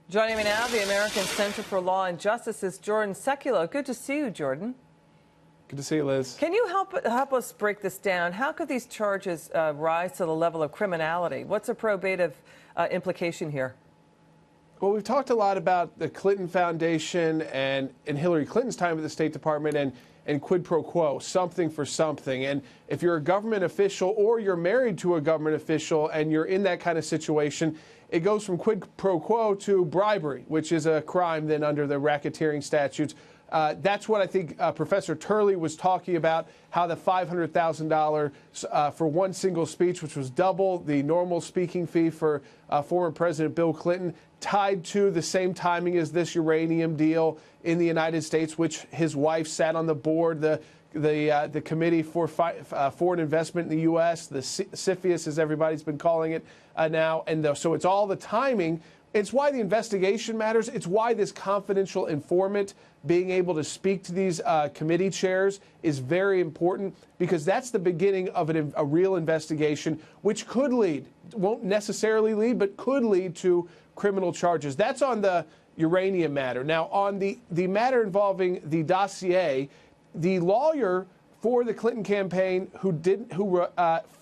Joining me now, the American Center for Law and Justice is Jordan Sekulow. Good to see you, Jordan. Good to see you, Liz. Can you help us break this down? How could these charges rise to the level of criminality? What's a probative implication here? Well, we've talked a lot about the Clinton Foundation and Hillary Clinton's time at the State Department and quid pro quo, something for something. And if you're a government official or you're married to a government official and you're in that kind of situation, it goes from quid pro quo to bribery, which is a crime then under the racketeering statutes. That's what I think Professor Turley was talking about, how the $500,000 for one single speech, which was double the normal speaking fee for former President Bill Clinton, tied to the same timing as this uranium deal in the United States, which his wife sat on the board, the Committee for Foreign Investment in the U.S., the CFIUS, as everybody's been calling it now. And so it's all the timing. It's why the investigation matters. It's why this confidential informant being able to speak to these committee chairs is very important, because that's the beginning of a real investigation, which could lead, won't necessarily lead, but could lead to criminal charges. That's on the uranium matter. Now, on the matter involving the dossier, the lawyer for the Clinton campaign who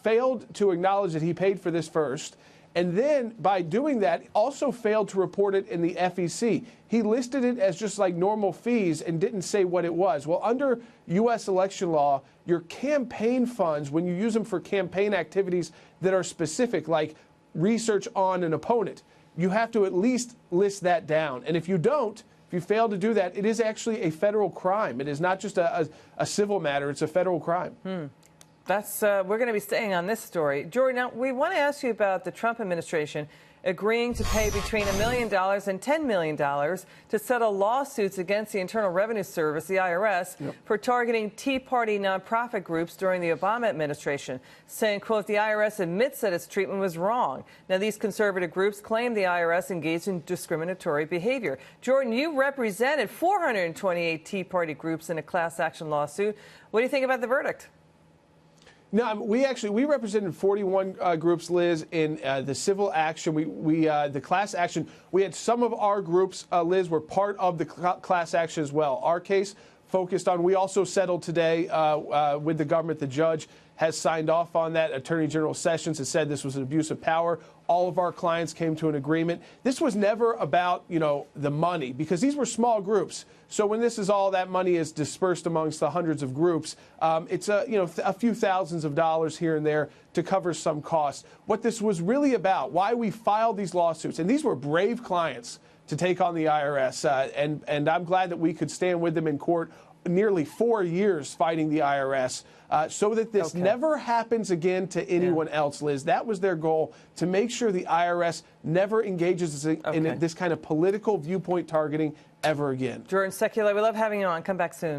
failed to acknowledge that he paid for this first, and then by doing that also failed to report it in the FEC. He listed it as just like normal fees and didn't say what it was. Well, under U.S. election law, your campaign funds, when you use them for campaign activities that are specific, like research on an opponent, you have to at least list that down. And if you don't, if you fail to do that, it is actually a federal crime. It is not just a civil matter. It's a federal crime. We're going to be staying on this story. Jordan, now we want to ask you about the Trump administration agreeing to pay between $1 million and $10 million to settle lawsuits against the Internal Revenue Service, the IRS, for targeting Tea Party nonprofit groups during the Obama administration, saying, quote, the IRS admits that its treatment was wrong. Now, these conservative groups claim the IRS engaged in discriminatory behavior. Jordan, you represented 428 Tea Party groups in a class action lawsuit. What do you think about the verdict? No, we represented 41 groups, Liz, in the civil action. The class action. We had some of our groups, Liz, were part of the class action as well. Our case focused on. We also settled today with the government. The judge has signed off on that. Attorney General Sessions has said this was an abuse of power. All of our clients came to an agreement. This was never about, the money, because these were small groups. So when this is all that money is dispersed amongst the hundreds of groups, it's a few thousands of dollars here and there to cover some costs. What this was really about, why we filed these lawsuits, and these were brave clients to take on the IRS, and I'm glad that we could stand with them in court nearly 4 years fighting the IRS so that this never happens again to anyone else, Liz. That was their goal, to make sure the IRS never engages in this kind of political viewpoint targeting ever again. Jordan Sekulow, we love having you on. Come back soon.